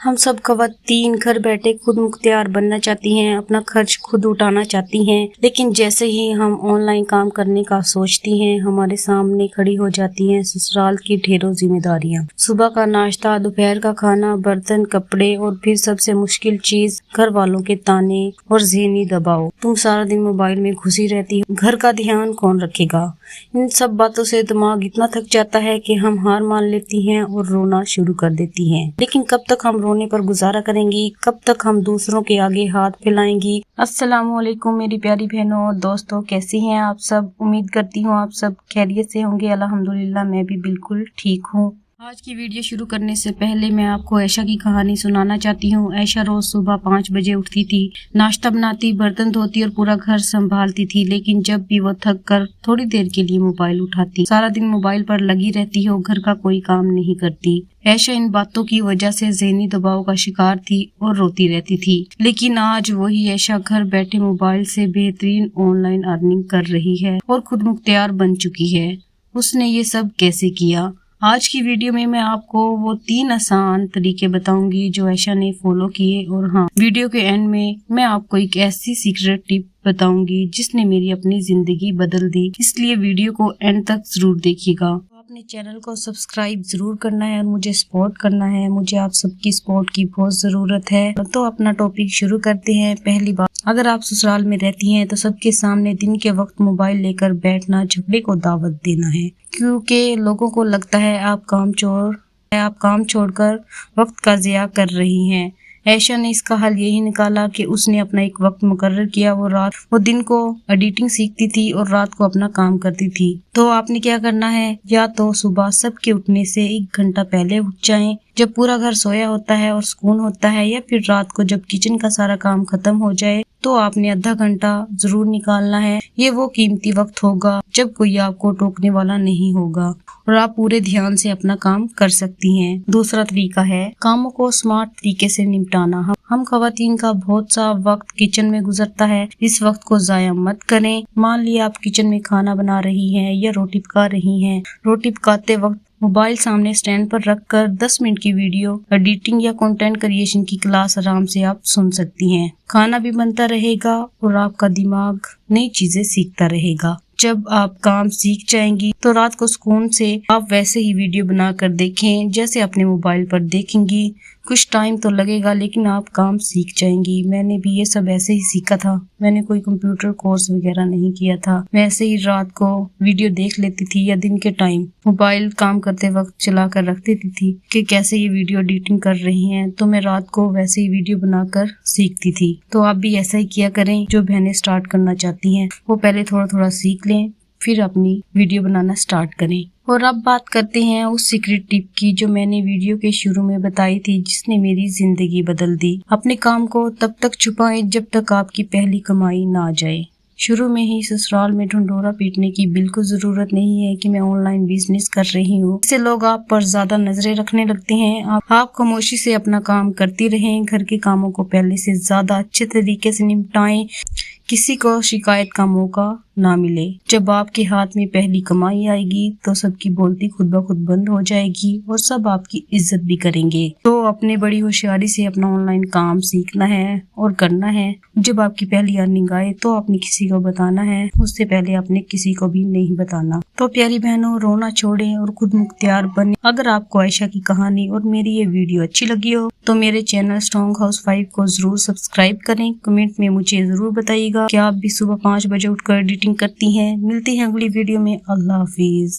हम सब खवातीन घर बैठे खुद मुख्तियार बनना चाहती हैं, अपना खर्च खुद उठाना चाहती हैं, लेकिन जैसे ही हम ऑनलाइन काम करने का सोचती हैं, हमारे सामने खड़ी हो जाती हैं ससुराल की ढेरों जिम्मेदारियां। सुबह का नाश्ता, दोपहर का खाना, बर्तन, कपड़े और फिर सबसे मुश्किल चीज घर वालों के ताने और ज़हनी दबाव। तुम सारा दिन मोबाइल में घुसी रहती हो, घर का ध्यान कौन रखेगा? इन सब बातों से दिमाग इतना थक जाता है कि हम हार मान लेती हैं और रोना शुरू कर देती हैं। लेकिन कब तक हम रोने पर गुजारा करेंगी? कब तक हम दूसरों के आगे हाथ फैलाएंगी? अस्सलामुअलैकुम मेरी प्यारी बहनों और दोस्तों, कैसी हैं आप सब? उम्मीद करती हूँ आप सब खैरियत से होंगे। अल्हम्दुलिल्लाह मैं भी बिल्कुल ठीक हूँ। आज की वीडियो शुरू करने से पहले मैं आपको आयशा की कहानी सुनाना चाहती हूँ। आयशा रोज सुबह 5 बजे उठती थी, नाश्ता बनाती, बर्तन धोती और पूरा घर संभालती थी। लेकिन जब भी वो थक कर थोड़ी देर के लिए मोबाइल उठाती, सारा दिन मोबाइल पर लगी रहती हो, घर का कोई काम नहीं करती। आयशा इन बातों की वजह से ज़हनी दबाव का शिकार थी और रोती रहती थी। लेकिन आज वही आयशा घर बैठे मोबाइल से बेहतरीन ऑनलाइन अर्निंग कर रही है और खुद मुख्तियार बन चुकी है। उसने ये सब कैसे किया? आज की वीडियो में मैं आपको वो 3 आसान तरीके बताऊंगी जो आयशा ने फॉलो किए। और हाँ, वीडियो के एंड में मैं आपको एक ऐसी सीक्रेट टिप बताऊंगी जिसने मेरी अपनी जिंदगी बदल दी। इसलिए वीडियो को एंड तक जरूर देखिएगा। अपने चैनल को सब्सक्राइब जरूर करना है और मुझे सपोर्ट करना है। मुझे आप सबकी सपोर्ट की बहुत जरूरत है। तो अपना टॉपिक शुरू करते हैं। पहली बात, अगर आप ससुराल में रहती हैं तो सबके सामने दिन के वक्त मोबाइल लेकर बैठना झगड़े को दावत देना है, क्योंकि लोगों को लगता है आप काम छोड़कर वक्त का ज़िया कर रही हैं। आयशा ने इसका हल यही निकाला कि उसने अपना एक वक्त मुकर्रर किया। वो दिन को एडिटिंग सीखती थी और रात को अपना काम करती थी। तो आपने क्या करना है, या तो सुबह सबके उठने से 1 घंटा पहले उठ जाएं, जब पूरा घर सोया होता है और सुकून होता है, या फिर रात को जब किचन का सारा काम खत्म हो जाए तो आपने आधा घंटा जरूर निकालना है। ये वो कीमती वक्त होगा जब कोई आपको टोकने वाला नहीं होगा और आप पूरे ध्यान से अपना काम कर सकती हैं। दूसरा तरीका है कामों को स्मार्ट तरीके से निपटाना। हम खवातीन का बहुत सा वक्त किचन में गुजरता है। इस वक्त को जाया मत करें। मान लिया आप किचन में खाना बना रही हैं या रोटी पका रही हैं। रोटी पकाते वक्त मोबाइल सामने स्टैंड पर रखकर 10 मिनट की वीडियो एडिटिंग या कंटेंट क्रिएशन की क्लास आराम से आप सुन सकती हैं। खाना भी बनता रहेगा और आपका दिमाग नई चीजें सीखता रहेगा। जब आप काम सीख जाएंगी तो रात को सुकून से आप वैसे ही वीडियो बनाकर देखें जैसे अपने मोबाइल पर देखेंगी। कुछ टाइम तो लगेगा लेकिन आप काम सीख जाएंगी। मैंने भी ये सब ऐसे ही सीखा था। मैंने कोई कंप्यूटर कोर्स वगैरह नहीं किया था। मैं ऐसे ही रात को वीडियो देख लेती थी या दिन के टाइम मोबाइल काम करते वक्त चला कर रख देती थी कि कैसे ये वीडियो एडिटिंग कर रही हैं, तो मैं रात को वैसे ही वीडियो बनाकर सीखती थी। तो आप भी ऐसा ही किया करें। जो बहनें स्टार्ट करना चाहती हैं वो पहले थोड़ा थोड़ा सीख लें, फिर अपनी वीडियो बनाना स्टार्ट करें। और अब बात करते हैं उस सीक्रेट टिप की जो मैंने वीडियो के शुरू में बताई थी, जिसने मेरी जिंदगी बदल दी। अपने काम को तब तक छुपाएं जब तक आपकी पहली कमाई ना आ जाए। शुरू में ही ससुराल में ढंढोरा पीटने की बिल्कुल जरूरत नहीं है कि मैं ऑनलाइन बिजनेस कर रही हूँ। इससे लोग आप पर ज्यादा नजरें रखने लगते हैं। आप खामोशी से अपना काम करती रहें। घर के कामों को पहले से ज्यादा अच्छे तरीके से निपटाएं। किसी को शिकायत का मौका ना मिले। जब आपके हाथ में पहली कमाई आएगी तो सबकी बोलती खुद ब खुद बंद हो जाएगी और सब आपकी इज्जत भी करेंगे। तो अपने बड़ी होशियारी से अपना ऑनलाइन काम सीखना है और करना है। जब आपकी पहली अर्निंग आए तो आपने किसी को बताना है, उससे पहले आपने किसी को भी नहीं बताना। तो प्यारी बहनों, रोना छोड़ें और खुद मुख्तियार बने। अगर आपको आयशा की कहानी और मेरी ये वीडियो अच्छी लगी हो तो मेरे चैनल स्ट्रॉन्ग हाउस 5 को जरूर सब्सक्राइब करें। कमेंट में मुझे जरूर बताइएगा कि आप भी सुबह 5 बजे उठकर एडिटिंग करती हैं। मिलती हैं अगली वीडियो में। अल्लाह हाफिज।